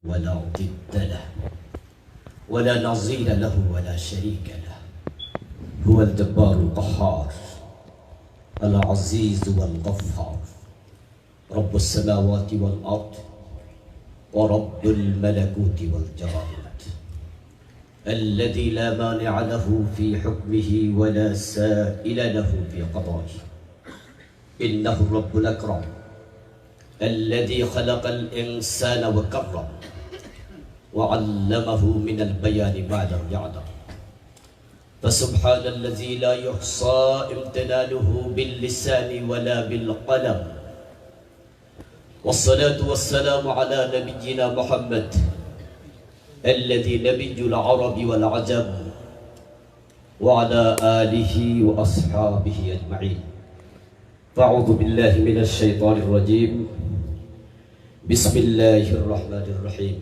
ولا ضد له ولا نظير له ولا شريك له. هو الجبار القهار العزيز والغفار، رب السماوات والأرض ورب الملكوت والجبروت، الذي لا مانع له في حكمه ولا سائل له في قضائه. إنه الرب الأكرم الذي خلق الإنسان وكرم وعلمه من البيان ما لم يعلم. فسبحان الذي لا يحصى امتنانه باللسان ولا بالقلم. والصلاة والسلام على نبينا محمد الذي نبي العرب والعجم وعلى آله وأصحابه أجمعين. فأعوذ بالله من الشيطان الرجيم. بسم الله الرحمن الرحيم.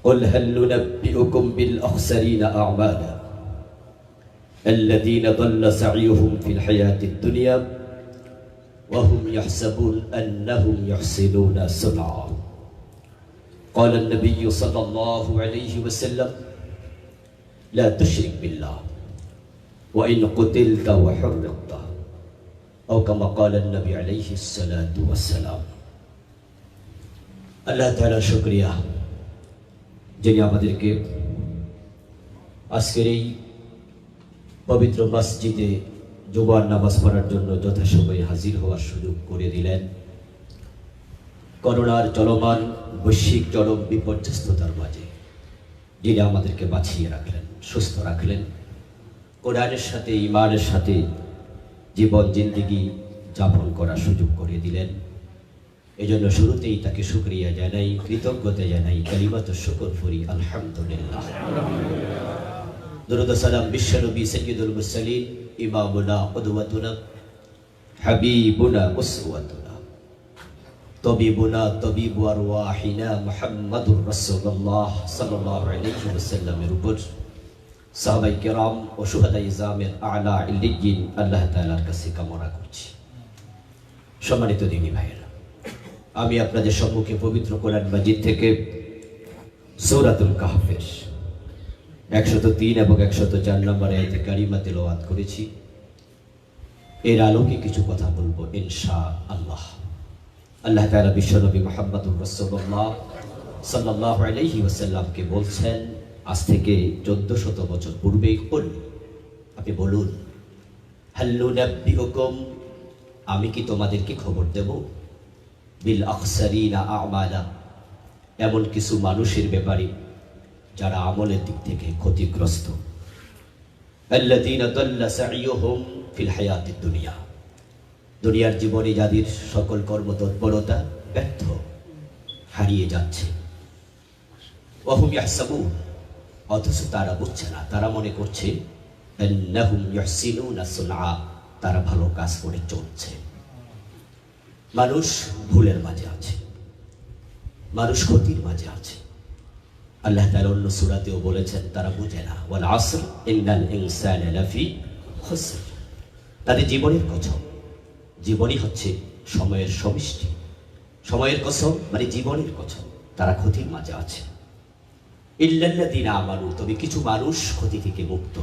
قل هل ننبئكم بالأخسرين أعمالا الذين ضل سعيهم في الحياة الدنيا وهم يحسبون أنهم يحسنون صنعا. قال النبي صلى الله عليه وسلم: لا تشرك بالله وإن قتلت وحرقت، أو كما قال النبي عليه الصلاة والسلام. আল্লাহ তাআলা শুকরিয়া, যিনি আমাদেরকে আজকের এই পবিত্র মসজিদে জুমার নামাজ পড়ার জন্য যথাসময়ে হাজির হওয়ার সুযোগ করে দিলেন। করোনার চলমান বৈশ্বিক চরম বিপর্যস্ততার মাঝে যিনি আমাদেরকে বাঁচিয়ে রাখলেন, সুস্থ রাখলেন, কোরআনের সাথে ঈমানের সাথে জীবন জিন্দেগি যাপন করার সুযোগ করে দিলেন। এজন্য শুরুতেই তাকে শুকরিয়া জানাই, কৃতজ্ঞতা জানাই, কালিমাতুশ শুকর পড়ি আলহামদুলিল্লাহ। দরুদ ও সালাম বিশ্বনবী সাইয়্যিদুল মুরসালিন ইমামুনা কুদওয়াতুনা হাবিবুনা উসওয়াতুনা তবিবুনা তবিবু আরওয়াহিনা মুহাম্মাদুর রাসূলুল্লাহ সাল্লাল্লাহু আলাইহি ওয়াসাল্লামের উপর, সাহাবায়ে কেরাম ও শুহাদায়ে ইজামের আলা ইল্লিয়িন আল্লাহ তাআলার কাছে কামনা করছি। সম্মানিত দিনী ভাইয়েরা, আমি আপনাদের সম্মুখে পবিত্র কোরআন মাজিদ থেকে সূরাতুল কাহফের 103 এবং 104 নম্বর আয়াতে কারিমা তেলাওয়াত করেছি। এর আলোকে কিছু কথা বলবো ইনশাআল্লাহ। আল্লাহ তাআলা বিশ্বনবী মুহাম্মদুর রাসূলুল্লাহ সাল্লাল্লাহু আলাইহি ওয়াসাল্লামকে বলছেন আজ থেকে 1400 বছর পূর্বে, আপনি বলুন, হাল নুনাব্বিউকুম, আমি কি তোমাদেরকে খবর দেব, বিল আখসারিনা আমালা, এমন কিছু মানুষের ব্যাপারে যারা আমলের দিক থেকে ক্ষতিগ্রস্ত। আল্লাযীনা দাল্লা সাইয়ুহুম ফিল হায়াতিদ দুনিয়া, দুনিয়ার জীবনে যাদের সকল কর্মতৎপরতা ব্যর্থ, হারিয়ে যাচ্ছে। ওয়া হুম ইয়াহসাবুন, অথচ তারা বুঝছে না, তারা মনে করছে আন্নাহুম ইহসিনুনা সুনআ, তারা ভালো কাজ করে চলছে। মানুষ ভুলের মাঝে আছে, মানুষ ক্ষতির মাঝে আছে। আল্লাহ তাআলা অন্য সূরাতেও বলেছেন তারা বুঝে না, ওয়াল আসর ইন্নাল ইনসানা লাফি খুসর, তাদের জীবনের কসম, জীবনই হচ্ছে সময়ের সমষ্টি, সময়ের কসম মানে জীবনের কসম, তারা ক্ষতির মাঝে আছে। ইল্লাল্লাযীনা আমানু, তবে কিছু মানুষ ক্ষতি থেকে মুক্ত,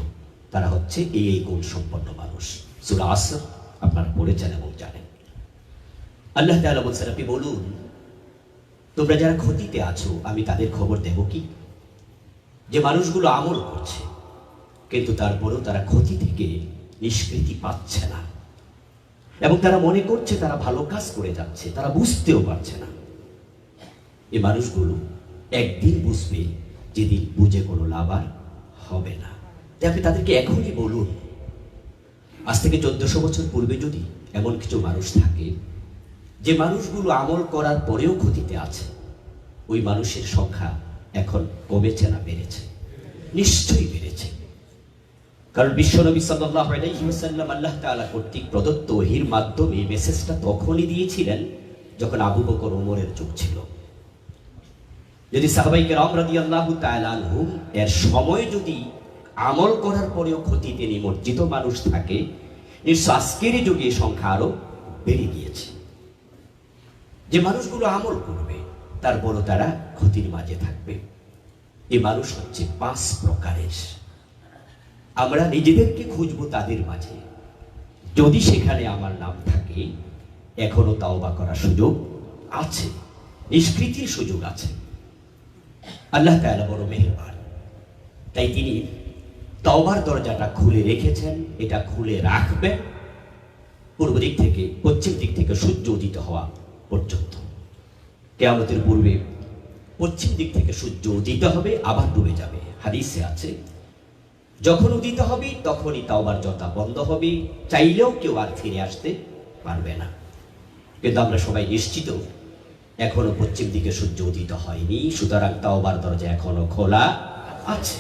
তারা হচ্ছে এই গুণ সম্পন্ন মানুষ। সূরা আসর আপনারা পড়েছেন এবং জানেন। আল্লাহ তাআলা বলছেন, আপনি বলুন, তোমরা যারা ক্ষতিতে আছো আমি তাদের খবর দেব কি? যে মানুষগুলো আমল করছে কিন্তু তারপরেও তারা ক্ষতি থেকে নিষ্কৃতি পাচ্ছে না, এবং তারা মনে করছে তারা ভালো কাজ করে যাচ্ছে, তারা বুঝতেও পারছে না। এই মানুষগুলো একদিন বুঝবে, যেদিন বুঝে কোনো লাভ আর হবে না। তাই আপনি তাদেরকে এখনই বলুন, আজ থেকে 1400 বছর পূর্বে যদি এমন কিছু মানুষ থাকে যে মানুষগুলো আমল করার পরেও ক্ষতিতে আছে, ওই মানুষের সংখ্যা এখন কমেছে না বেড়েছে? নিশ্চয়ই বেড়েছে। কারণ বিশ্বনবী সাল্লাল্লাহু আলাইহি ওয়াসাল্লাম আল্লাহ তাআলা কর্তৃক প্রদত্ত ওহীর মাধ্যমে মেসেজটা তখনই দিয়েছিলেন যখন আবু বকর ওমরের যুগ ছিল। যদি সাহাবায়ে কেরাম রাদিয়াল্লাহু তাআলা আনহুম এর সময় যদি আমল করার পরেও ক্ষতিতে নিমজ্জিত মানুষ থাকে, নিশ্চয় আজকের যুগে সংখ্যা আরো বেড়ে গিয়েছে। যে মানুষগুলো আমল করবে তারপরও তারা ক্ষতির মাঝে থাকবে। এই মানুষ হচ্ছে 5 প্রকারের। আমরা নিজেদেরকে খুঁজবো তাদের মাঝে, যদি সেখানে আমার নাম থাকে এখনো তাওবা করার সুযোগ আছে, নিষ্কৃতির সুযোগ আছে। আল্লাহ তাআলা বড় মেহেরবান, তাই তিনি তাওবার দরজাটা খুলে রেখেছেন। এটা খুলে রাখবেন পূর্ব দিক থেকে পশ্চিম দিক থেকে সূর্য উদিত হওয়া পর্যন্ত। কিয়ামতের পূর্বে পশ্চিম দিক থেকে সূর্য উদিত হবে, আবার ডুবে যাবে। হাদিসে আছে যখন উদিত হবে তখনই তাওবার দরজা বন্ধ হবে, চাইলেও কেউ আর ফিরে আসতে পারবে না। কিন্তু আমরা সবাই নিশ্চিত এখনো পশ্চিম দিকে সূর্য উদিত হয়নি, সুতরাং তাওবার দরজা এখনো খোলা আছে।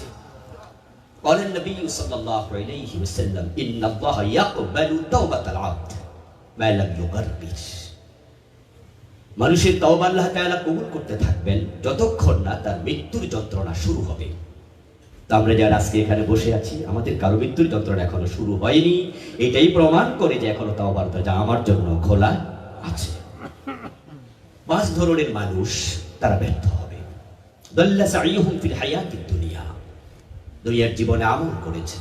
قال النبي صلى الله عليه وسلم إن الله يقبل توبة العبد ما لم يغرغر। মানুষের তাওবা আল্লাহ তাআলা কবুল করতে থাকবেন যতক্ষণ না তার মৃত্যুর যন্ত্রণা শুরু হবে। তো আমরা যারা আজকে এখানে বসে আছি, আমাদের কারো মৃত্যুর যন্ত্রণা এখনো শুরু হয়নি, এটাই প্রমাণ করে যে এখনো তাওবার দরজা আমার জন্য খোলা আছে। 5 ধরনের মানুষ তারা ব্যর্থ হবে। দাল্লা সাইয়ুহুম ফিল হায়াতিদ দুনিয়া, দুনিয়ার জীবনে আমল করেছে,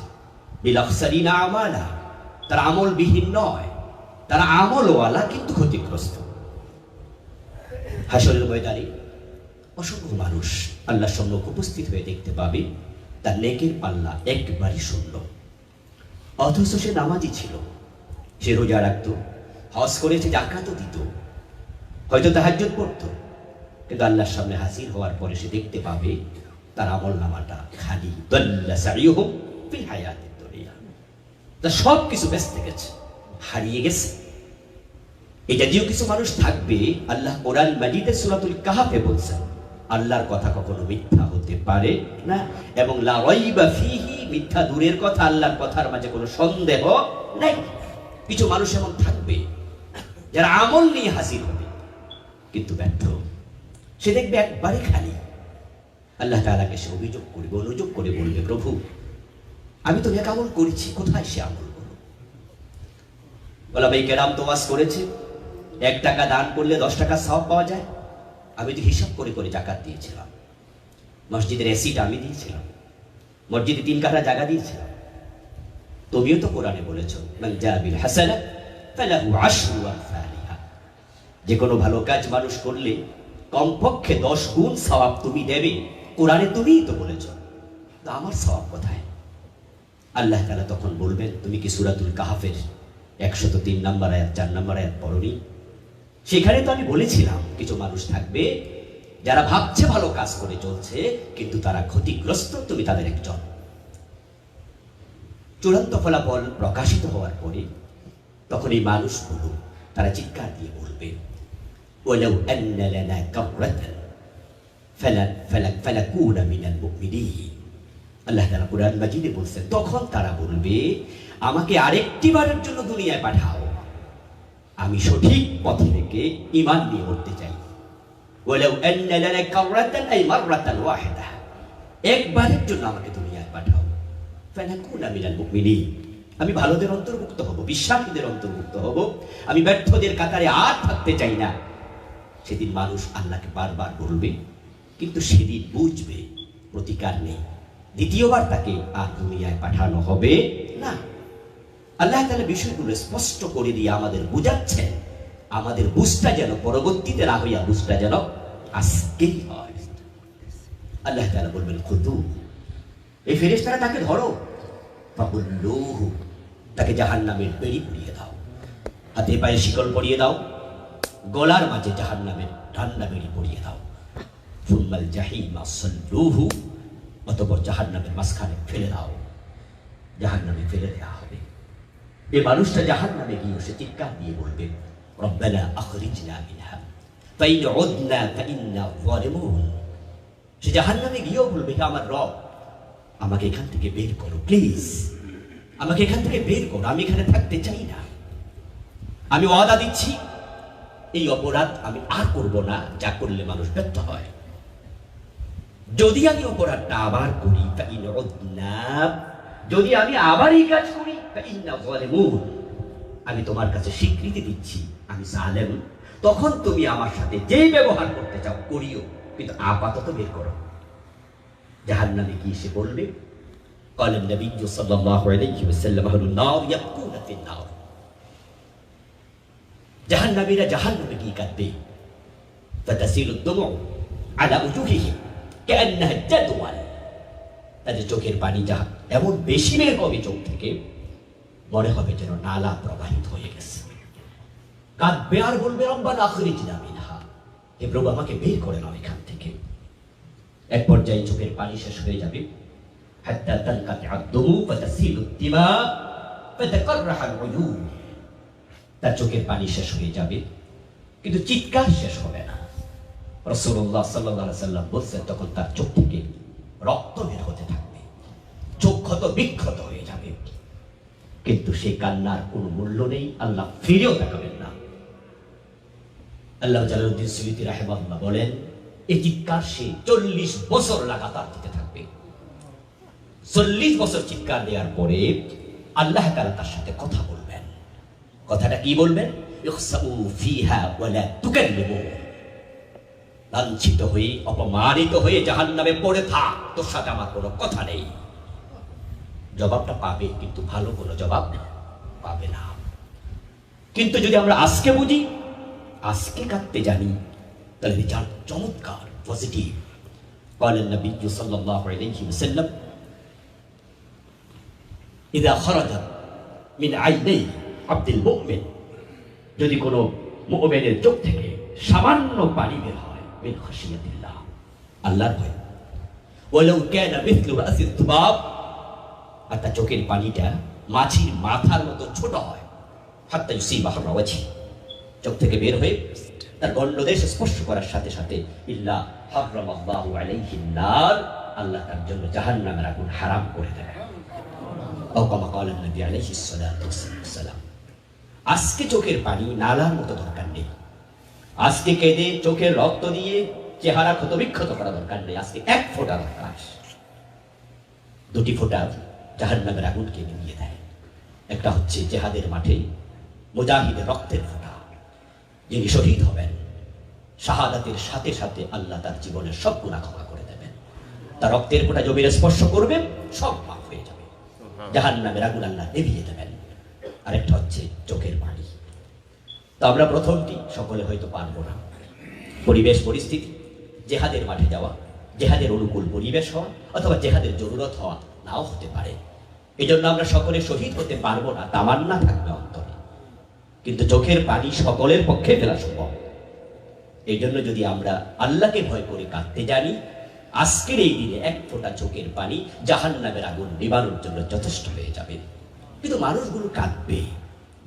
বিল আখসারিনা আমালা, তারা আমলবিহীন নয়, তারা আমলওয়ালা কিন্তু ক্ষতিগ্রস্ত। হাসরের ময়দানে অসংখ্য মানুষ আল্লাহর সম্মুখ উপস্থিত হয়ে দেখতে পাবে তার নেকের পাল্লা একবারই শূন্য, অথচ সে নামাজি ছিল, সে রোজা রাখত, হজ করেছে, যাকাতও দিত, হয়তো তাহাজ্জুদ পড়তো, কিন্তু আল্লাহর সামনে হাজির হওয়ার পরে সে দেখতে পাবে তার আমল নামাটা খালি। দাল্লা সাইয়ুহুম ফিল হায়াতিদ দুনিয়া, তার সব কিছু ব্যস্ত গেছে, হারিয়ে গেছে। এই জাতীয় কিছু মানুষ থাকবে। আল্লাহ কোরআন মাজিদে সূরাতুল কাহফে বলছেন আল্লাহর কথা কখনো মিথ্যা হতে পারে না, এবং লা রাইবা ফীহি, মিথ্যা দূরের কথা, আল্লাহর কথার মাঝে কোনো সন্দেহ নাই। কিছু মানুষ এমন থাকবে যারা আমল নিয়ে হাজির হবে কিন্তু ব্যর্থ, সে দেখবে একবারে খালি। আল্লাহ তাআলাকে সে অভিযোগ করবে, অনুযোগ করে বলবে, প্রভু আমি তো নেক আমল করেছি, কোথায় সে আমলগুলো? ওলামায়ে কেরাম তো ওয়াজ করেছে 1 টাকা দান করলে 10 টাকা সওয়াব পাওয়া যায়। আমি তো হিসাব করে করে যাকাত দিয়েছিলাম, মসজিদের এসিটা আমি দিয়েছিলাম, মসজিদে 3 কাঠা জায়গা দিয়েছিলাম। তুমিও তো কোরআনে বলেছো মান জা বিল হাসানা ফালাহু আশরু আমসালিহা, যে কোনো ভালো কাজ মানুষ করলে কমপক্ষে 10 গুণ সওয়াব তুমি দেবে। কোরআনে তুমিই তো বলেছো, তো আমার সওয়াব কোথায়? আল্লাহ তাআলা তখন বলবেন, তুমি কি সূরাতুল কাহফের 103 নম্বর আয়াত 4 নম্বর আয়াত পড়নি? সেখানে তো আমি বলেছিলাম কিছু মানুষ থাকবে যারা ভাবছে ভালো কাজ করে চলছে কিন্তু তারা ক্ষতিগ্রস্ত, তুমি তাদের একজন। চূড়ান্ত ফলাফল প্রকাশিত হওয়ার পরে তখন এই মানুষগুলো তারা চিৎকার দিয়ে বলবে, ওয়ালাউ আন্না লানা কাররাতান ফালাকুনা মিনাল মুমিনিন। আল্লাহ তাআলা কুরআন মাজিদে বলছেন, তখন তারা বলবে আমাকে আরেকটি বারের জন্য দুনিয়ায় পাঠাও, আমি সঠিক পথে থেকে ঈমান নিয়ে উঠতে চাই। ওয়ালাউ আন্না লানা কাররাতান আই মাররাতান ওয়াহিদা, একবারের জন্য আমাকে দুনিয়ায় পাঠাও, ফালাকুনা মিনাল মুমিনিন, আমি ভালোদের অন্তর্ভুক্ত হব, বিশ্বাসীদের অন্তর্ভুক্ত হব, আমি ব্যর্থদের কাতারে আর থাকতে চাই না। সেদিন মানুষ আল্লাহকে বারবার বলবে, কিন্তু সেদিন বুঝবে প্রতিকার নেই, দ্বিতীয়বার তাকে আর দুনিয়ায় পাঠানো হবে না। আল্লাহ তাআলা বিষয়গুলো স্পষ্ট করে দিয়ে আমাদের বুঝাচ্ছেন, আমাদের বুঝটা যেন পরবর্তীতে না হইয়া বুঝটা যেন আজকেই হয়। আল্লাহ তাআলা বলবেন, খুদু, এই ফেরেশতারা তাকে ধরো, ফাকুল্লুহু, তাকে জাহান্নামের বেড়ি পরিয়ে দাও, হাতে পায়ে শিকল পরিয়ে দাও, গলার মাঝে জাহান্নামের ঠান্ডা বেড়ি পরিয়ে দাও, ফুম্মাল জাহিমা সাল্লুহু, অতঃপর জাহান্নামের মাঝখানে ফেলে দাও, জাহান্নামে ফেলে দেওয়া হবে। এই মানুষটা জাহান্নামে গিয়ে সে চিৎকার দিয়ে বলবে, রব্বানা আখরিজনা মিনহা ফাইন উদনা ফাইন্না যালিমুন। সে জাহান্নামে গিয়েও বলবে, হে আমার রব, আমাকে এখান থেকে বের করো, প্লিজ আমাকে এখান থেকে বের করো, আমি এখানে থাকতে চাই না। আমি ওয়াদা দিচ্ছি এই অপরাধ আমি আর করব না, যা করলে মানুষ ব্যর্থ হয়। যদি আমি অপরাধটা আবার করি, ফাইন উদনা, যদি আমি আবার এই কাজ করি, ফাইন্না যালিমুন, আমি তোমার কাছে স্বীকৃতি দিচ্ছি আমি জালেম, তখন তুমি আমার সাথে যে ব্যবহার করতে চাও করিও, কিন্তু আপাতত বের করো। জাহান্নামে গিয়ে সে বলবে, قال النبي صلى الله عليه وسلم أهل النار يبكون في النار। জাহান্নামীরা জাহান্নামে গিয়ে কাঁদবে, فتسيل الدموع على وجوههم كأنها الجدول। তাদের চোখের পানি এমন বেশি বের হবে চোখ থেকে, মনে হবে যেন নালা প্রবাহিত হয়ে গেছে। কাঁদবে আর বলবে, রব্বানা আখরিজনা মিনহা, হে প্রভু আমাকে বের করে নাও এখান থেকে। এক পর্যায়ে চোখের পানি শেষ হয়ে যাবে, হাত্তা তানকাতি আদ-দুমু ফাতাসিলু আদ-দিমা ফাতাকাররাহা আল-উয়ুন। তার চোখের পানি শেষ হয়ে যাবে, কিন্তু চিৎকার শেষ হবে না। রাসূলুল্লাহ সাল্লাল্লাহু আলাইহি ওয়াসাল্লাম বলছেন, তখন তার চোখ থেকে রক্ত বের হতে থাকবে, চোখ ক্ষত বিক্ষত হয়ে যাবে, কিন্তু সেই কান্নার কোনো মূল্য নেই। আল্লাহ ফিরেও তাকাবেন না। আল্লাহ জালালউদ্দিন সুয়ুতী রাহিমাহুল্লাহ বলেন, এই চিৎকার সে 40 বছর লাগাতার দিতে থাকবে। 40 বছর চিৎকার দেওয়ার পরে আল্লাহ তাআলা তার সাথে কথা বলবেন। কথাটা কি বলবেন? ইখসাউ ফিহা ওয়ালা তুকাল্লিমু। লাঞ্ছিত হয়ে, অপমানিত হয়ে জাহান্নামে পড়ে থাক, তোর সাথে আমার কোনো কথা নেই। জবাবটা পাবে, কিন্তু ভালো কোনো জবাব পাবে না। কিন্তু যদি আমরা আজকে বুঝি, আজকে কাঁদতে জানি, তাহলে বিচার চমৎকার, পজিটিভ। قال النبي صلى الله عليه وسلم إذا خرج من عيني عبد المؤمن، যদি কোনো মুমিনের চোখ থেকে সামান্য পানি বের হয়, মিন খাশিয়াতিল্লাহ, আল্লাহর ভয়, ওয়ালাউ কানা মিথলু রাসিদ দুবাব, আর তার চোখের পানিটা মাছির মাথার মতো ছোট হয়, হাত্তা ইউসিবাহু ওয়াজহি, চোখ থেকে বের হয়ে তার গণ্ডদেশ স্পর্শ করার সাথে সাথে ইল্লা হারামাল্লাহু আলাইহিন নার, আল্লাহ তার জন্য জাহান্নামের আগুন হারাম করে দেয়। ও কামা ক্বালা নবী আলাইহিস সালাতু ওয়াসসালাম। আজকে চোখের পানি নালার মতো দরকার নেই, আজকে কেঁদে চোখের রক্ত দিয়ে চেহারা ক্ষত বিক্ষত করা দরকার নেই। আজকে এক ফোঁটা দরকার, দুটি ফোঁটা জাহান্নামের আগুনকে নিভিয়ে দেয়। একটা হচ্ছে জিহাদের মাঠে মুজাহিদের রক্তের ফোঁটা, যিনি শহীদ হবেন, শাহাদাতের সাথে সাথে আল্লাহ তার জীবনের সব গুনাহ ক্ষমা করে দেবেন। তার রক্তের ফোঁটা জমিনে স্পর্শ করবে, সব মাফ হয়ে যাবে, জাহান্নামের আগুন আল্লাহ নিভিয়ে দেবেন। আরেকটা হচ্ছে চোখের পানি। তো আমরা প্রথমটি সকলে হয়তো পারবো না, পরিবেশ পরিস্থিতি, জেহাদের মাঠে যাওয়া, জেহাদের অনুকূল পরিবেশ হওয়া, অথবা জেহাদের জরুরত হওয়া নাও হতে পারে। এই জন্য আমরা সকলে শহীদ হতে পারবো না, তামান্না থাকবে অন্তরে, কিন্তু চোখের পানি সকলের পক্ষে ফেলা সম্ভব। এই জন্য যদি আমরা আল্লাহকে ভয় করে কাঁদতে জানি, আজকের এই দিনে এক ফোঁটা চোখের পানি জাহান্নামের আগুন নিবানোর জন্য যথেষ্ট হয়ে যাবে। কিন্তু মানুষগুলো কাঁদবে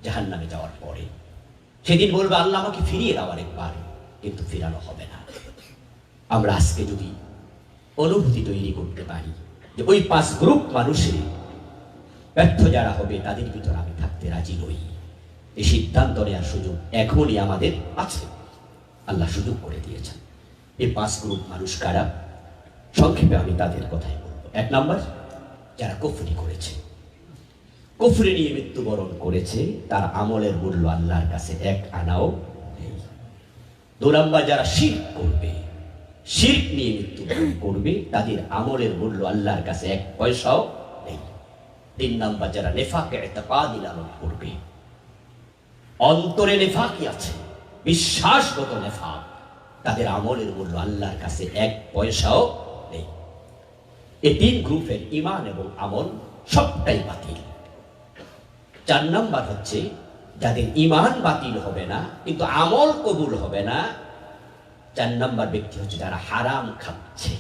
জাহান্নামে যাওয়ার পরে, সেদিন বলবে আল্লাহ আমাকে ফিরিয়ে দাও আরেকবার, কিন্তু ফিরানো হবে না। আমরা আজকে যদি অনুভূতি তৈরি করতে পারি যে ওই 5 গ্রুপ মানুষের ব্যর্থ যারা হবে তাদের ভিতর আমি থাকতে রাজি নই, এই সিদ্ধান্ত নেওয়ার সুযোগ এখনই আমাদের আছে, আল্লাহ সুযোগ করে দিয়েছেন। এই 5 গ্রুপ মানুষ কারা? সংক্ষেপে আমি তাদের কথাই বলবো। 1 নাম্বার, যারা কুফরি করেছে, কুফরি নিয়ে মৃত্যুবরণ করেছে, তার আমলের মূল্য আল্লাহর কাছে 1 আনাও নেই। 2 নাম্বার, যারা শিরক করবে, শিরক নিয়ে মৃত্যুবরণ করবে, তাদের আমলের মূল্য আল্লাহর কাছে 1 পয়সাও নেই। 3 নাম্বার, যারা নেফাকে ইতিকাদি লালন করবে, অন্তরে নেফাকি আছে, বিশ্বাসগত নেফাক, তাদের আমলের মূল্য আল্লাহর কাছে 1 পয়সাও নেই। এই 3 গ্রুপের ঈমান এবং আমল সবটাই বাতিল। 4 নাম্বার হচ্ছে যাদের ঈমান বাতিল হবে না কিন্তু আমল কবুল হবে না। 4 নাম্বার ব্যক্তি হচ্ছে যারা হারাম খাচ্ছে।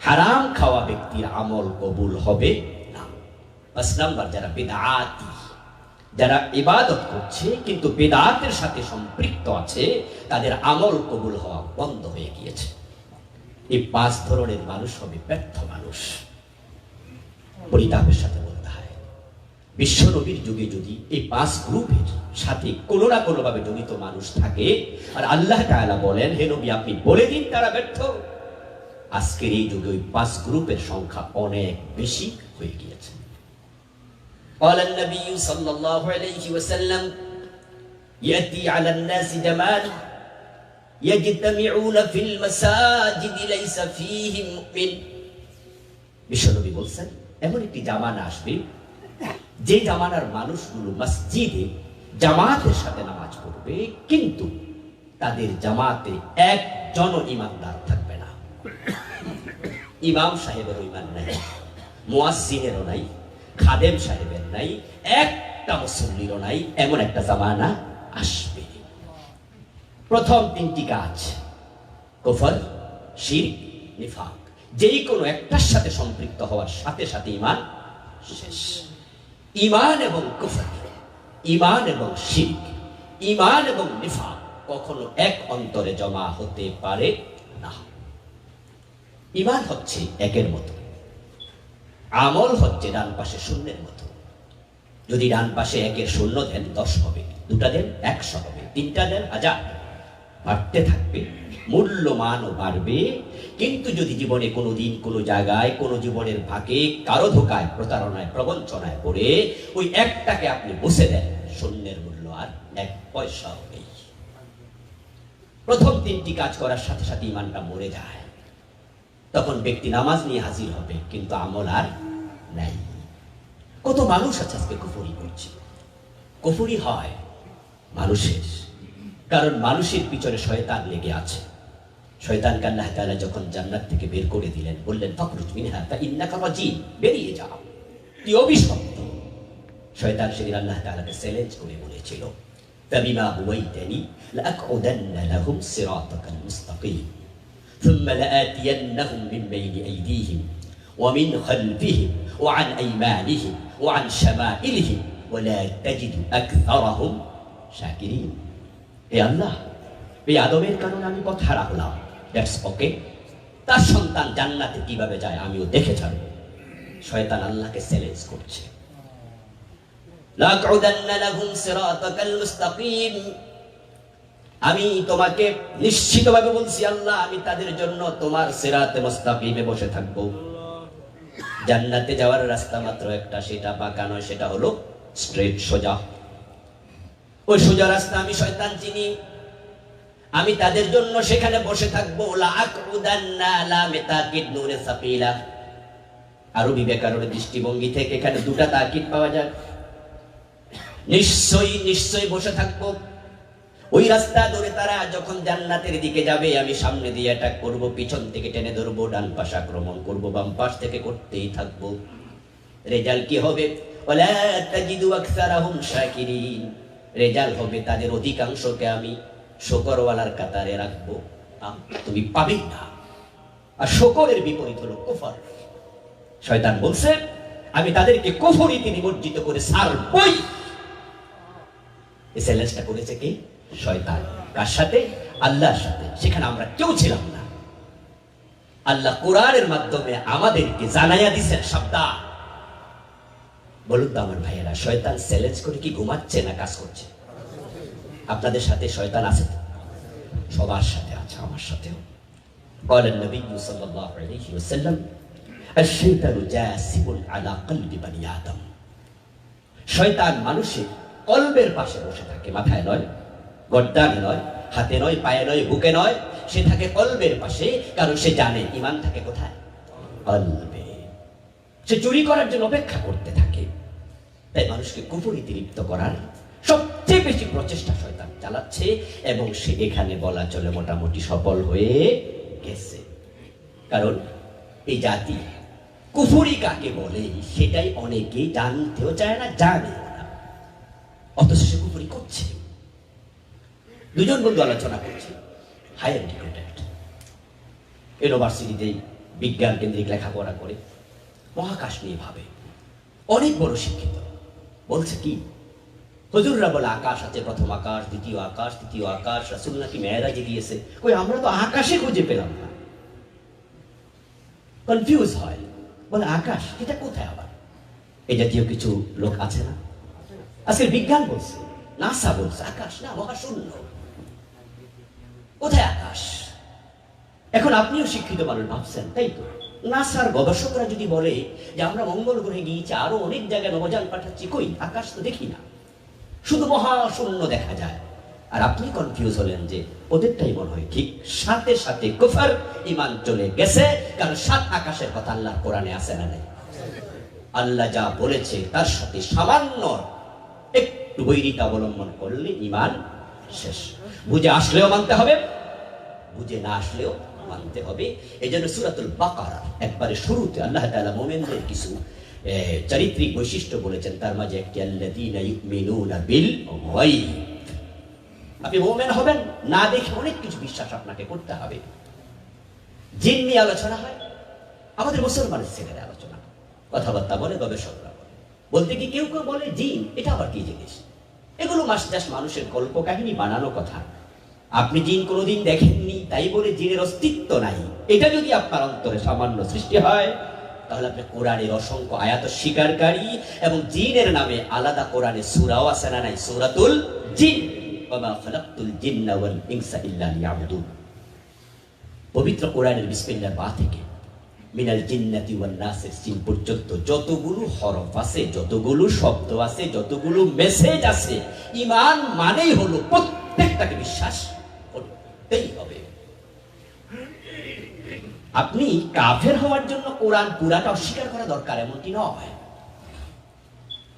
হারাম খাওয়া ব্যক্তির আমল কবুল হবে না। 5 নাম্বার, যারা বিদআতি, যারা ইবাদত করছে কিন্তু বিদআতের সাথে সম্পৃক্ত আছে, তাদের আমল কবুল হওয়া বন্ধ হয়ে গিয়েছে। এই 5 ধরনের মানুষ হবে ব্যর্থ মানুষ। পরিতাপের সাথে বলতে হয়, বিশ্ব নবীর যুগে যদি এই 5 গ্রুপের সাথে কোনো না কোনোভাবে জড়িত মানুষ থাকে, আর আল্লাহ তাআলা বলেন হে নবী আপনি বলে দিন তারা ব্যর্থ, আজকের এই যুগে ওই 5 গ্রুপের সংখ্যা অনেক বেশি হয়ে গিয়েছে। قال النبي صلى الله عليه وسلم ইয়াতি আলান নাসি জামান ইয়াজতামিউনা ফিল মাসাজিদ লাইসা ফীহি মুমিন। বিশ্বনবী বলেন এমন একটি জামানা আসবে যে জামানার মানুষগুলো মসজিদে জামাতের সাথে নামাজ পড়বে, কিন্তু তাদের জামাতে একজন ইমানদার থাকবে না। ইমাম সাহেবেরও ইমান নাই, মুয়াজ্জিনেরও নাই, খাদেম সাহেবের নাই, একটা মুসল্লিরও নাই। এমন একটা জামানা আসবে। প্রথম তিনটি কাজ কুফর, শিরক, নিফাক, যেই কোনো একটার সাথে সম্পৃক্ত হওয়ার সাথে সাথে ঈমান শেষ। ঈমান এবং কুফর, ঈমান এবং শিরক, ঈমান এবং নিফাক কখনো এক অন্তরে জমা হতে পারে না। ঈমান হচ্ছে একের মতো, আমল হচ্ছে ডান পাশে শূন্যের মতো। যদি ডান পাশে একের শূন্য দেন 10 হবে, দুটা দেন 100 হবে, তিনটা দেন 1000, বাড়তে থাকবে, মূল্যমানও বাড়বে। কিন্তু যদি জীবনে কোনোদিন কোনো জায়গায় কোনো জীবনের ভাগে কারো ধোকায়, প্রতারণায়, প্রবঞ্চনায় পড়ে ওই একটাকে আপনি মুছে দেন, শূন্যের মূল্য আর 1 পয়সাও নেই। প্রথম তিনটি কাজ করার সাথে সাথে ঈমানটা মরে যায়। তখন ব্যক্তি নামাজ নিয়ে হাজির হবে, কিন্তু আমল আর নাই। কত মানুষ আছে আজকে কুফরি করছে। কুফরি হয় মানুষের, কারণ মানুষের পিছনে শয়তান লেগে আছে। শয়তানকে আল্লাহ তাআলা যখন জান্নাত থেকে বের করে দিলেন, বললেন ফাখরুজ মিনহা ফাইন্নাকা রাজিম, বেরিয়ে যাও, তুই অভিশপ্ত। শয়তান সেদিন আল্লাহ তাআলাকে চ্যালেঞ্জ করে বলেছিল ফাবিমা হুয়াইতানি লাআকউদান্না লাহুম সিরাতাকাল মুস্তাকিম সুম্মা লাআতিয়ান্নাহুম মিন বাইনি আইদিহিম ওয়া মিন খালফিহিম ওয়া আন আইমানিহিম ওয়া আন শামাইলিহিম ওয়া লা তাজিদু আকসারাহুম শাকিরিন। হে আল্লাহ, এই আদমের কারণে আমি কথা রাখলাম, দ্যাটস ওকে। তার সন্তান জান্নাতে কিভাবে যায় আমিও দেখে ছাড়ব। শয়তান আল্লাহকে চ্যালেঞ্জ করছে, লাআকউদান্না লাহুম সিরাতাকাল মুস্তাকিম। আমি তোমাকে নিশ্চিতভাবে বলছি আল্লাহ, আমি তাদের জন্য তোমার সিরাতে মুস্তাকিমে বসে থাকব। জান্নাতে যাওয়ার রাস্তা মাত্র একটা, সেটা বাঁকা নয়, সেটা হলো স্ট্রেট, সোজা। ওই সোজা রাস্তা আমি শয়তান চিনি, আমি তাদের জন্য সেখানে বসে থাকবো। লাআকউদান্না লামে তাকিদ নূরে সাকিলা। আরবি ব্যাকরণের দৃষ্টিভঙ্গি থেকে এখানে দুটা তাকিদ পাওয়া যায়। নিশ্চয়ই নিশ্চয়ই বসে থাকবো। ওই রাস্তা ধরে তারা যখন জান্নাতের দিকে যাবে, আমি সামনে দিয়ে অ্যাটাক করব, পিছন থেকে টেনে ধরবো, ডান পাশ আক্রমণ করব, বাম পাশ থেকে করতেই থাকবো। রেজাল্ট কি হবে? ওয়ালা তাজিদু আকসারাহুম শাকিরিন। রেজাল্ট হবে তাদের অধিকাংশকে আমি শুকরওয়ালার কাতারে রাখবো, তুমি পাবে না। আর শুকরের বিপরীত হলো কুফর। শয়তান বলছে আমি তাদেরকে কুফরিতে নিমজ্জিত করে ছাড়বই। এই চ্যালেঞ্জটা করেছে কি? শয়তান। কার সাথে? আল্লাহর সাথে। সেখানে আমরা কেউ ছিলাম না। আল্লাহ কোরআনের মাধ্যমে আমাদেরকে জানাইয়া দিয়েছেন সাবধান। বলুন তো আমার ভাইয়েরা, শয়তান চ্যালেঞ্জ করে কি ঘুমাচ্ছে না কাজ করছে? আপনাদের সাথে শয়তান আছে তো? সবার সাথে আছে, আমার সাথেও। বলেন নবী সাল্লাল্লাহু আলাইহি ওয়াসাল্লাম, আশ-শাইতানু জাসিবুন আলা কলবি বনি আদম। শয়তান মানুষের কলবের পাশে বসে থাকে, মাথায় নয়, গর্দানে নয়, হাতে নয়, পায়ে নয়, বুকে নয়, সে থাকে কলবের পাশে। কারণ সে জানে ঈমান থাকে কোথায়? কলবে। সে চুরি করার জন্য অপেক্ষা করতে থাকে। তাই মানুষকে কুফরিতে লিপ্ত করার সবচেয়ে বেশি প্রচেষ্টা শয়তান চালাচ্ছে, এবং সে এখানে বলা চলে মোটামুটি সফল হয়ে গেছে। কারণ এই জাতি কুফরি কাকে বলে সেটাই অনেকেই জানতেও চায় না, জানেও না, অথচ সে কুফরি করছে। দুজন বন্ধু আলোচনা করছে, হায়ার এডুকেটেড, ইউনিভার্সিটিতে বিজ্ঞান কেন্দ্রিক লেখাপড়া করে, মহাকাশ নিয়ে ভাবে, অনেক বড় শিক্ষিত। বলছে কি, হুজুররা বলে আকাশ আছে, প্রথম আকাশ, দ্বিতীয় আকাশ, তৃতীয় আকাশ, রাসূল নাকি মেরাজে গিয়েছে। কই, আমরা তো আকাশে খুঁজে পেলাম না। কনফিউজ হয়, বলে আকাশ এটা কোথায়? আবার এই জাতীয় কিছু লোক আছে না? আজকে বিজ্ঞান বলছে, নাসা বলছে আকাশ না, মহাশূন্য। কোথায় আকাশ? এখন আপনিও শিক্ষিত মানুষ ভাবছেন, তাই তো? নাসার গবেষকরা যদি বলে যে আমরা মঙ্গল গ্রহে গিয়েছি, আরো অনেক জায়গায় নভোযান পাঠাচ্ছি, কই আকাশ তো দেখি না, শুধু মহাশূন্য দেখা যায়। আর আপনি কনফিউজ হলেন যে ওদেরটাই মনে হয় ঠিক, সাথে সাথে কুফর, ঈমান চলে গেছে। কারণ 7 আকাশের কথা আল্লাহর কোরআনে আছে না নাই? আল্লাহ যা বলেছে তার সাথে সামান্য একটু বৈরিতা অবলম্বন করলে ঈমান শেষ। বুঝে আসলেও মানতে হবে, বুঝে না আসলেও মানতে হবে। এই জন্য সূরাতুল বাকারা একবারে শুরুতে আল্লাহ তাআলা মুমিনদের কিছু চারিত্রিক বৈশিষ্ট্য বলেছেন, তার মাঝে একটি আল্লাযীনা ইউমিনুনা বিল গায়ব। আপনি মুমিন হবেন, না দেখে অনেক কিছু বিশ্বাস আপনাকে করতে হবে। জিন নিয়ে আলোচনা হয়, আমাদের মুসলমানের ছেলেরা আলোচনা কথাবার্তা বলে, গবেষকরা বলতে কি কেউ কেউ বলে জিন, এটা আবার কি জিনিস? এগুলো মাস মানুষের গল্প কাহিনী বানানো কথা। আপনি জিন কোনোদিন দেখেননি তাই বলে জিনের অস্তিত্ব নাই, এটা যদি আপনার অন্তরে সামান্য সৃষ্টি হয়, তাহলে আপনি কোরআনের অসংখ্য আয়াত স্বীকারকারী। এবং জিনের নামে আলাদা কোরআনে সূরাও আছে না নাই? সূরাতুল জিন, ওয়া মা খালাকতুল জিন্না ওয়াল ইনসা ইল্লা লিয়াবুদুন। পবিত্র কোরআনের বিসমিল্লাহ বা থেকে মিনাল জিন্নাতি ওয়ান নাসের জিন পর্যন্ত যতগুলো হরফ আছে, যতগুলো শব্দ আছে, যতগুলো মেসেজ আছে, ঈমান মানেই হলো প্রত্যেকটাকে বিশ্বাস করতেই হবে। আপনি কাফের হওয়ার জন্য কোরআন পুরাটা অস্বীকার করা দরকার এমনটি নয়।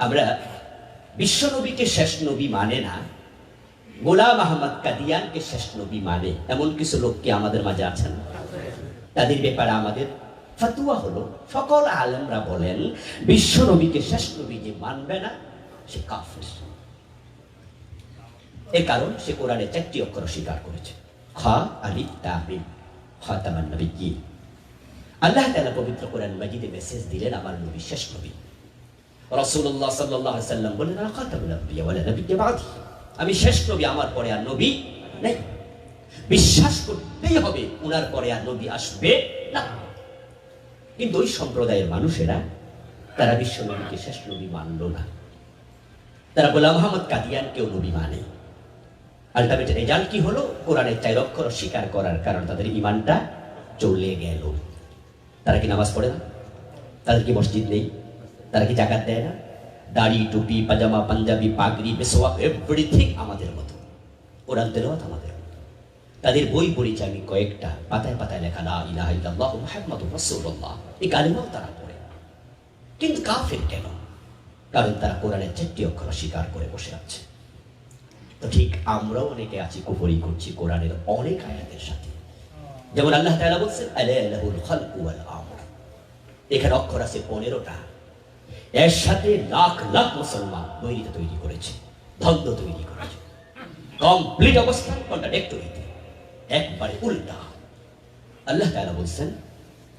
আমরা বিশ্ব নবীকে শেষ নবী মানে না, গোলাম আহমদ কাদিয়ানকে শেষ নবী মানে এমন কিছু লোক কি আমাদের মাঝে আছেন? তাদের ব্যাপারে আমাদের ফতোয়া হলো, সকল আলেমরা বলেন বিশ্ব নবীকে শেষ নবী যে মানবে না সে কাফের। এর কারণ সে কোরআনে 4টি অক্ষর স্বীকার করেছে, খা আলিফ তা মিম, খাতামান নবিয়্যিন। আল্লাহ তাআলা পবিত্র কোরআন মাজিদে মেসেজ দিলেন আমার নবী শেষ নবী। রাসূলুল্লাহ সাল্লাল্লাহু আলাইহি সাল্লাম বলেন আনা খাতামুন নবিয়্যিন ওয়া লা নবিয়্যা বা'দি, আমি শেষ নবী, আমার পরে আর নবী নেই। বিশ্বাস করতেই হবে উনার পরে আর নবী আসবে না। কিন্তু ওই সম্প্রদায়ের মানুষেরা তারা বিশ্ব নবীকে শেষ নবী মানল না, তারা গোলাম আহমদ কাদিয়ানকেও নবী মানে। আলটিমেট রেজাল্ট কি হলো? কোরআনের 4 অক্ষর স্বীকার করার কারণ তাদের ঈমানটা চলে গেল। তারা কি নামাজ পড়ে না? তাদের কি মসজিদ নেই? তারা কি যাকাত দেয় না? দাড়ি, টুপি, পাজামা, পাঞ্জাবি, পাগড়ি, মিসওয়াক, এভরিথিং আমাদের মতো, কোরআন তেলাওয়াত আমাদের মতো। তাদের বই পড়েছি আমি কয়েকটা, পাতায় পাতায় লেখা লা ইলাহা ইল্লাল্লাহু মুহাম্মাদুর রাসূলুল্লাহ, এই কালিমাও তারা পড়ে। কিন্তু কাফের কেন? কারণ তারা কোরআনের 4টি অক্ষর স্বীকার করে বসে আছে। তো ঠিক আমরাও অনেকে আছি কুফরি করছি কোরআনের অনেক আয়াতের সাথে। যেমন আল্লাহ তাআলা বলেন আলা লাহুল খালকু ওয়াল আমর, এখানে অক্ষর আছে 15টা। এর সাথে লাখ লাখ মুসলমান বৈরিতা তৈরি করেছে, দ্বন্দ্ব তৈরি করেছে, কমপ্লিট অবস্থান কন্ট্রাডিক্টরিতে, একবারে উল্টা। আল্লাহ তাআলা বলেন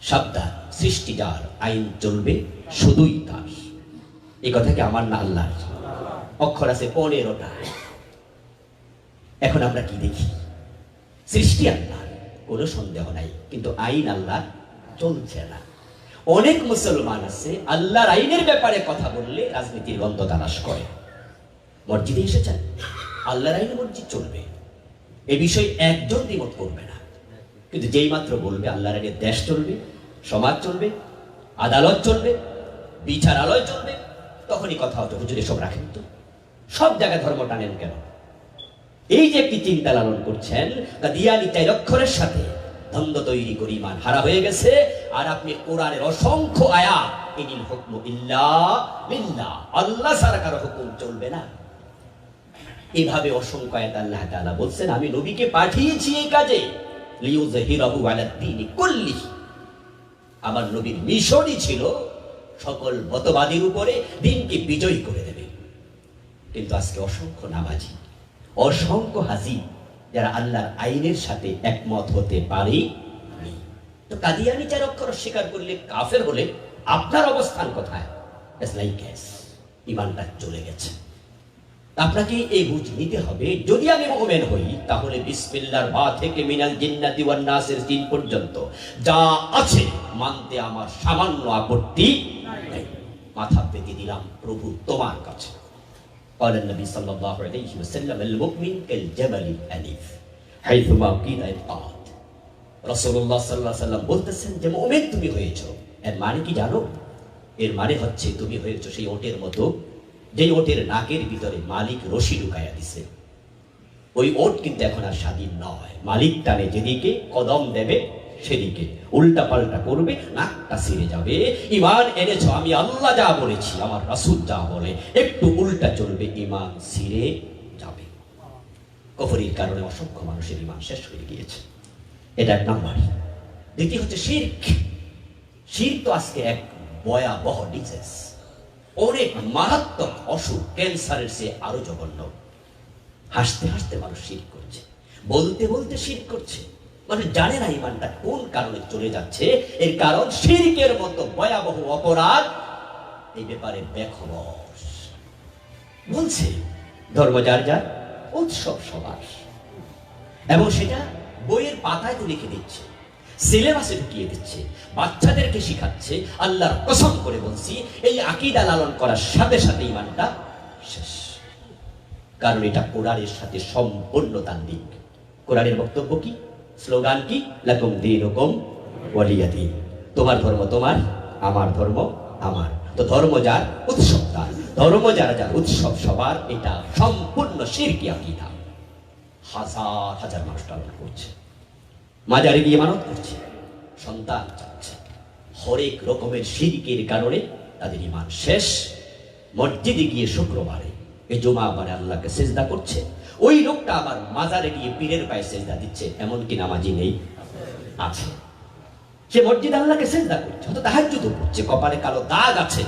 সাবধান, সৃষ্টি যার, আইন চলবে শুধুই তার। এই কথা কি আমার না আল্লাহর? অক্ষর আছে 15টা। এখন আমরা কি দেখি? সৃষ্টি আল্লাহ, কোনো সন্দেহ নাই, কিন্তু আইন আল্লাহ চলছে না। অনেক মুসলমান আছে আল্লাহর আইনের ব্যাপারে কথা বললে রাজনীতির গন্ধ তালাশ করে। মসজিদে এসেছেন, আল্লাহর আইনে মসজিদ চলবে, এ বিষয়ে একজন দ্বিমত করবে না। কিন্তু যেই মাত্র বলবে আল্লাহর আইনে দেশ চলবে, সমাজ চলবে, আদালত চলবে, বিচারালয় চলবে, তখনই কথা হতো হুজুর এসব রাখেন তো, সব জায়গায় ধর্ম টানেন কেন? এই যে একটি চিন্তা লালন করছেন, কাদিয়ানী 4 অক্ষরের সাথে দ্বন্দ্ব তৈরি করে ঈমান হারা হয়ে গেছে। আর আপনি কোরআনের অসংখ্য আয়াত, ইনিল হুকমু ইল্লা লিল্লাহ, আল্লাহ ছাড়া কারো হুকুম চলবে না, এভাবে অসংখ্য আয়াত আল্লাহ তাআলা বলছেন আমি নবীকে পাঠিয়েছি এই কাজে, লিইউযহিরাহু আলা দ্বীনি কুল্লিহি। আমার নবীর মিশনই ছিল সকল মতবাদীর উপরে দ্বীনকে বিজয়ী করে দেবে। কিন্তু আজকে অসংখ্য নামাজি, অসংখ্য হাজি যারা আল্লাহর আইনের সাথে একমত হতে পারে। তো কাদিয়ানী 4 অক্ষর স্বীকার করলে কাফের হলে আপনার অবস্থান কোথায়? ঈমানটা চলে গেছে। আপনাকে এই বুঝ নিতে হবে, যদি আমি মুমিন হই তাহলে বিসমিল্লাহর বা থেকে মিনাল জিন্নাতি ওয়ান নাসের জিন পর্যন্ত যা আছে মানতে আমার সামান্য আপত্তি নেই। মাথা পেতে দিলাম প্রভু তোমার কাছে। قال النبي صلى الله عليه وسلم المؤمن كالجبل الأنيف حيثما قيل يقعد। রাসূলুল্লাহ সাল্লাল্লাহু আলাইহি ওয়াসাল্লাম বলতেছেন যে মুমিন তুমি হয়েছো, এর মানে কি জানো? এর মানে হচ্ছে তুমি হয়েছো সেই ওটের মতো, যেই ওটের নাকের ভিতরে মালিক রশি ঢুকাইয়া দিছে। ওই ওট কিন্তু এখন আর স্বাধীন নয়, মালিক টানে যেদিকে কদম দেবে সেদিকে, উল্টা পাল্টা করবে নাকটা ছিঁড়ে যাবে। ঈমান এনেছো, আমি আল্লাহ যা বলেছি, আমার রাসূল যা বলে, একটু উল্টা চলবে, ঈমান ছিঁড়ে যাবে। কুফরির কারণে অসংখ্য মানুষের ঈমান শেষ হয়ে গিয়েছে, এটা এক নাম্বার। দ্বিতীয় হচ্ছে শিরক। শিরক তো আজকে এক ভয়াবহ ডিজিজ, অনেক মারাত্মক অসুখ, ক্যান্সারের চেয়ে আরো জঘন্য। হাসতে হাসতে মানুষ শিরক করছে, বলতে বলতে শিরক করছে, মানুষ জানে না ঈমানটা কোন কারণে চলে যাচ্ছে। এর কারণ শিরকের মতো ভয়াবহ অপরাধ এই ব্যাপারে বেখবর। বলছে ধর্ম যার যার, উৎসব সবার, এবং সেটা বইয়ের পাতায় তো লিখে দিচ্ছে, সিলেবাসে ঢুকিয়ে দিচ্ছে, বাচ্চাদেরকে শিখাচ্ছে। আল্লাহর কসম করে বলছি, এই আকীদা লালন করার সাথে সাথে ঈমানটা শেষ। কারণ এটা কোরআনের সাথে সম্পূর্ণ তান্ত্রিক। কোরআনের বক্তব্য কি, স্লোগান কি, লাকুম দীনুকুম ওয়ালিয়া দীন, তোমার ধর্ম তোমার, আমার ধর্ম আমার। তো ধর্ম যার, উৎসব তার, ধর্ম যার যার, উৎসব সবার, এটা সম্পূর্ণ শিরকি আকীদা। হাজার হাজার মানুষ পালন করছে, মাজারে গিয়ে মানত করছে, সন্তান চাচ্ছে, হরেক রকমের শিরকের কারণে তাদের ঈমান শেষ। মসজিদে গিয়ে শুক্রবারে, এই জুমাবারে আল্লাহকে সিজদা করছে, ওই লোকটা আবার মাজারে গিয়ে পীরের পায়ে সিজদা দিচ্ছে। এমন কি নামাজি নেই? আছে। সে মসজিদে আল্লাহকে সিজদা করছে, হয়তো তাহাজ্জুদ পড়ছে, কপালে কালো দাগ আছে,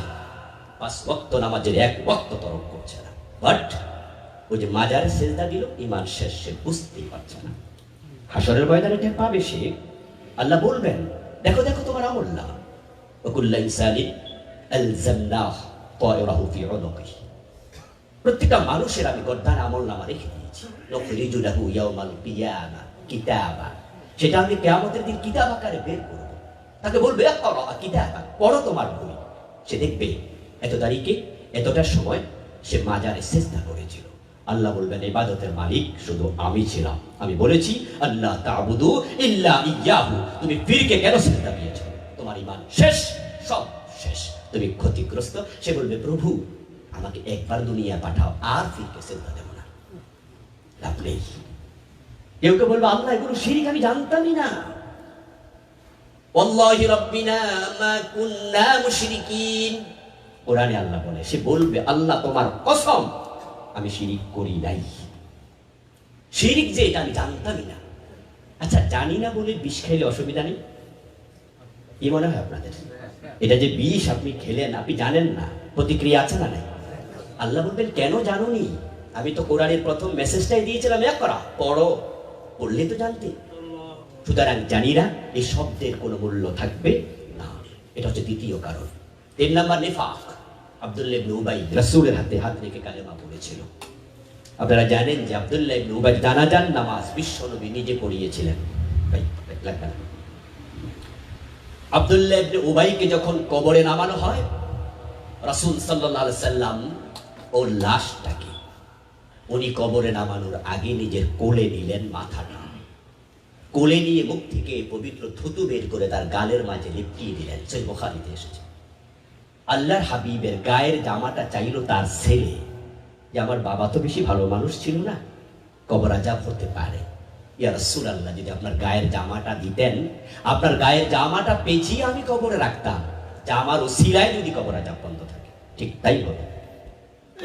5 ওয়াক্ত নামাজের 1 ওয়াক্ত তরক করছে না। বাট ওই যে মাজারে সিজদা দিল, ঈমান শেষ, সে বুঝতেই পারছে না। হাসরের ময়দানে টের পাবে সে, আল্লাহ বলবেন, দেখো দেখো তোমার আমলনামা, ওয়াকুল্লু ইনসানিন আলজামনাহু তায়রাহু ফি উনুকিহি, প্রত্যেকটা মানুষের আমি গর্দানে আমলনামা রেখে দিয়েছি। নুখরিজু লাহু ইয়াওমাল কিয়ামা কিতাবা, সেটা আমি কিয়ামতের দিন কিতাব আকারে বের করব। তাকে বলবে ইকরা কিতাবা, পড়ো তোমার বই। সে দেখবে এত তারিখে এতটার সময় সে মাজারে সিজদা করেছিল। আল্লাহ বলবেন, ইবাদতের মালিক শুধু আমি ছিলাম, আমি বলেছি আল্লাহ তা'বুদু ইল্লা ইয়াহু, তুমি পীরকে কেন সিজদা দিয়েছো? তোমার ঈমান শেষ, সব শেষ, তুমি ক্ষতিগ্রস্ত। সে বলবে, প্রভু আমাকে একবার দুনিয়া পাঠাও, আর পীরকে সিজদা দেব না। লাভ নেই। কেউ কেউ বলবে, আল্লাহ এগুলো শিরক আমি জানতামই না, ওয়াল্লাহি রাব্বিনা মা কুননা মুশরিকিন। কোরআনে আল্লাহ বলে, সে বলবে, আল্লাহ তোমার কসম আমি শিরিক করি নাই। শিরিক যে এটা আমি জানতামই না। আচ্ছা, জানি না বলে বিষ খেলে অসুবিধা নেই? কি মনে হয় আপনাদের? এটা যে বিষ আপনি খেলেন, আপনি জানেন না, প্রতিক্রিয়া আছে না নাই? আল্লাহ বলবেন, কেন জানোনি? আমি তো কোরআনের প্রথম মেসেজটাই দিয়েছিলাম, ইকরা, পড়ো, পড়লে তো জানতে। সুতরাং জানি না এই শব্দের কোনো মূল্য থাকবে না। এটা হচ্ছে দ্বিতীয় কারণ। 3 নাম্বার নিফাক। আব্দুল্লাহ ইবনে উবাই রাসূলের হাতে হাত রেখে কালেমা পড়েছিল। আপনারা জানেন যে আব্দুল্লাহ ইবনে উবাই জানাজার নামাজ বিশ্বনবী নিজে পড়িয়েছিলেন। আব্দুল্লাহ ইবনে উবাইকে যখন কবরে নামানো হয়, রাসূল সাল্লাল্লাহু আলাইহি সাল্লাম ওর লাশটাকে উনি কবরে নামানোর আগে নিজের কোলে নিলেন, মাথাটা কোলে নিয়ে মুখ থেকে পবিত্র থুতু বের করে তার গালের মাঝে লিপটিয়ে দিলেন। সহিহ বুখারীতে এসেছে। আল্লাহর হাবিবের গায়ের জামাটা চাইল তার ছেলে, যে আমার বাবা তো বেশি ভালো মানুষ ছিল না, কবর আযাব হতে পারে, ইয়া রাসূলুল্লাহ যদি আপনার গায়ের জামাটা দিতেন, আপনার গায়ের জামাটা পেঁচিয়ে আমি কবরে রাখতাম, জামার ওসিলায় যদি কবর আযাব বন্ধ থাকে। ঠিক তাই হলো।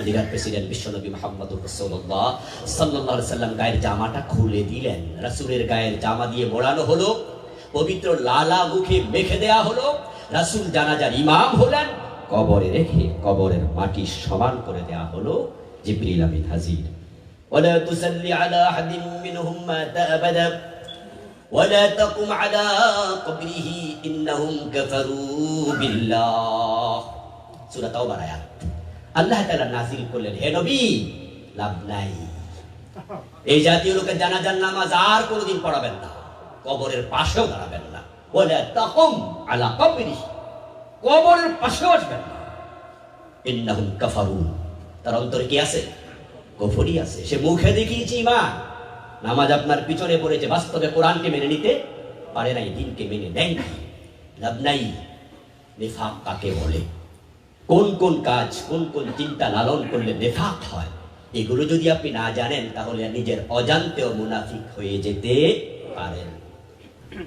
অধিকার প্রেসিডেন্ট বিশ্বনবী মুহাম্মদুর রাসূলুল্লাহ সাল্লাল্লাহু আলাইহি সাল্লাম গায়ের জামাটা খুলে দিলেন, রাসূলের গায়ের জামা দিয়ে মোড়ানো হলো, পবিত্র লালা মুখে মেখে দেয়া হলো, রাসূল জানাজার ইমাম হলেন, কবরে রেখে কবরের মাটি সমান করে দেয়া হলো। জিবরিল আমিন হাজির। ওয়ালা তুসাল্লি আলা আহাদিন মিনহুম মাতা আবাদা ওয়ালা তাকুম আলা কবরিহি ইন্নাহুম কাফারু বিল্লাহ। সূরা তাওবার আয়াত। আল্লাহ তাআলা নাযিল করলেন, হে নবী, লাভ নাই, এই জাতীয় লোকের জানাজার নামাজ আর কোনোদিন পড়াবেন না, কবরের পাশেও দাঁড়াবেন না। ওয়ালা তাকুম আলা কবরিহি, কবরের পাশেও আসবেন না। ইন্নাহুম কাফারু, তার অন্তরে কি আছে? কুফরি আছে। সে মুখে দেখিয়েছে ঈমান, নামাজ আপনার পিছনে পড়েছে, বাস্তবে কোরআনকে মেনে নিতে পারে নাই, দিনকে মেনে নেয় নাই, লাভ নাই। নিফাক কাকে বলে? কোন কোন কাজ, কোন কোন চিন্তা লালন করলে নিফাক হয়, এগুলো যদি আপনি না জানেন তাহলে নিজের অজান্তেও মুনাফিক হয়ে যেতে পারেন।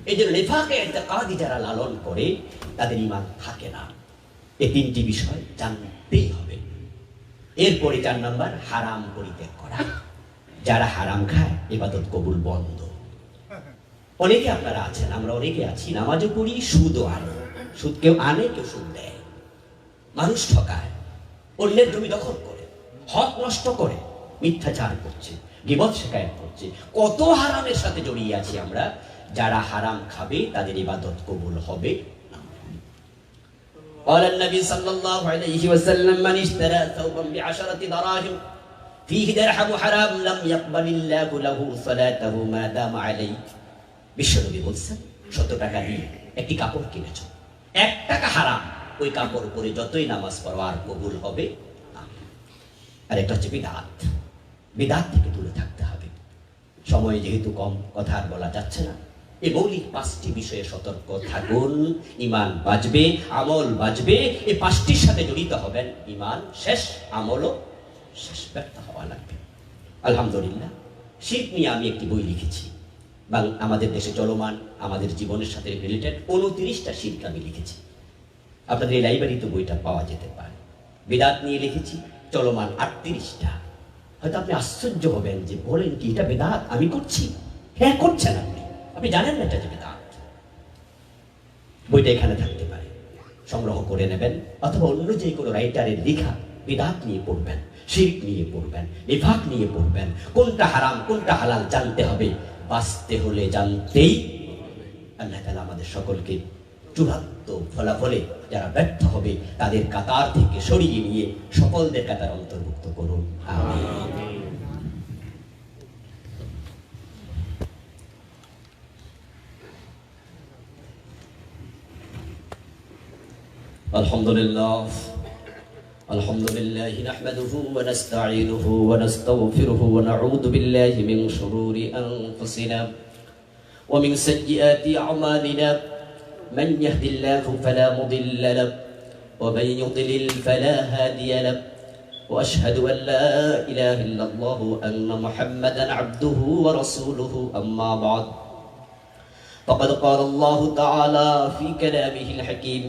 এই জন্য নিফাকে ইতিকাদি যারা লালন করে তাদের ঈমান থাকে না। এই তিনটি বিষয় জানতেই হবে। এরপরে 4 নাম্বার হারাম পরিত্যাগ করা। যারা হারাম খায় ইবাদত কবুল বন্ধ। অনেকে আপনারা আছেন, আমরা অনেকে আছি, নামাজও পড়ি, সুদও আনে। সুদ কেউ আনে, কেউ সুদ দেয়, মানুষ ঠকায়, অন্যের জমি দখল করে, হক নষ্ট করে, মিথ্যাচার করছে, গীবত শিকায়ত করছে। কত হারামের সাথে জড়িয়ে আছি আমরা। যারা হারাম খাবে তাদের ইবাদত কবুল হবে না। قال النبي صلى الله عليه وسلم من اشترى ثوبا ب10 دراهم فيه درهم حرام لم يقبل الله له صلاته ما دام عليه। বিশ্বনবী বলছেন 100 টাকা দিয়ে একটি কাপড় কিনেছ, 1 টাকা হারাম, ওই কাপড় পরে যতই নামাজ পড়ো আর কবুল হবে না। আর এটা হচ্ছে বিদআত। বিদআত থেকে দূরে থাকতে হবে। সময় যেহেতু কম, কথা আর বলা যাচ্ছে না। এই মৌলিক 5টি বিষয়ে সতর্ক থাকুন। ঈমান বাঁচবে, আমল বাঁচবে। এই 5টির সাথে জড়িত হবেন, ঈমান শেষ, আমলও শেষ। ব্যর্থ হওয়া লাগবে। আলহামদুলিল্লাহ, শিরক নিয়ে আমি একটি বই লিখেছি, আমাদের দেশে চলমান, আমাদের জীবনের সাথে রিলেটেড 29টা শিরক আমি লিখেছি। আপনাদের এই লাইব্রেরিতে বইটা পাওয়া যেতে পারে। বিদআত নিয়ে লিখেছি চলমান 38টা। হয়তো আপনি আশ্চর্য হবেন যে বলেন কি, এটা বিদআত আমি করছি? হ্যাঁ, করছেন আপনি, আপনি জানেন না এটা যে বিদআত। বইটা এখানে থাকতে পারে, সংগ্রহ করে নেবেন, অথবা অন্য যে কোনো রাইটারের লেখা বিদআত নিয়ে পড়বেন, শিরক নিয়ে পড়বেন, নিফাক নিয়ে পড়বেন। কোনটা হারাম কোনটা হালাল জানতে হবে। বাঁচতে হলে জানতেই। আল্লাহ তাআলা আমাদের সকলকে চূড়ান্ত ফলাফলে যারা ব্যর্থ হবে তাদের কাতার থেকে সরিয়ে নিয়ে সকলদের কাতার অন্তর্ভুক্ত করুন, আমিন। আলহামদুলিল্লাহ আলহামদুলিল্লাহ নাহমাদুহু ওয়া নাস্তাঈনুহু ওয়া নাস্তাগফিরুহু ওয়া নাউযু বিল্লাহি মিন শুরুরি আনফুসিনা ওয়া মিন সাইয়্যাতি আ'মালিনা মান ইয়াহদিল্লাহু ফালা মুদিল্লা লাহু ওয়া মান ইউদ্লিল ফালা হাদিয়া লাহু ওয়া আশহাদু আন লা ইলাহা ইল্লাল্লাহু আন্না মুহাম্মাদান আবদুহু ওয়া রাসূলুহু আম্মা বা'দ ফাকাদ ক্বালা আল্লাহু তাআলা ফি কালামিহিল হাকীম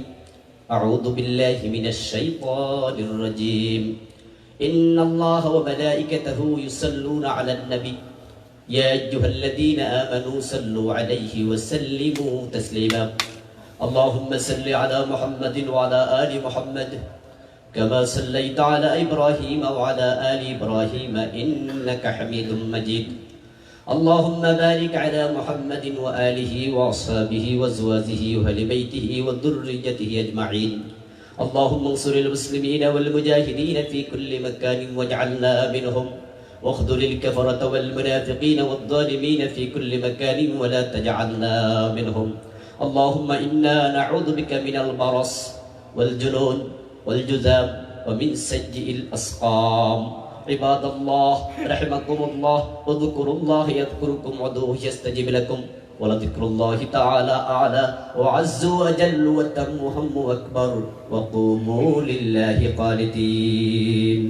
أعوذ بالله من الشيطان الرجيم إن الله وملائكته يصلون على النبي يا أيها الذين آمنوا صلوا عليه وسلموا تسليما اللهم صل على محمد وعلى آل محمد كما صليت على إبراهيم وعلى آل إبراهيم إنك حميد مجيد اللهم بارك على محمد وآله وأصحابه وأزواجه وأهل بيته وذريته أجمعين اللهم انصر المسلمين والمجاهدين في كل مكان واجعلنا منهم واخذل الكفرة والمنافقين والظالمين في كل مكان ولا تجعلنا منهم اللهم إنا نعوذ بك من البرص والجنون والجذام ومن سيء الأسقام عباد الله رحمكم الله واذكروا الله يذكركم وادعوه يستجب لكم ولذكر الله تعالى أعلى وعز وجل وتم هم أكبر وقوموا لله قانتين.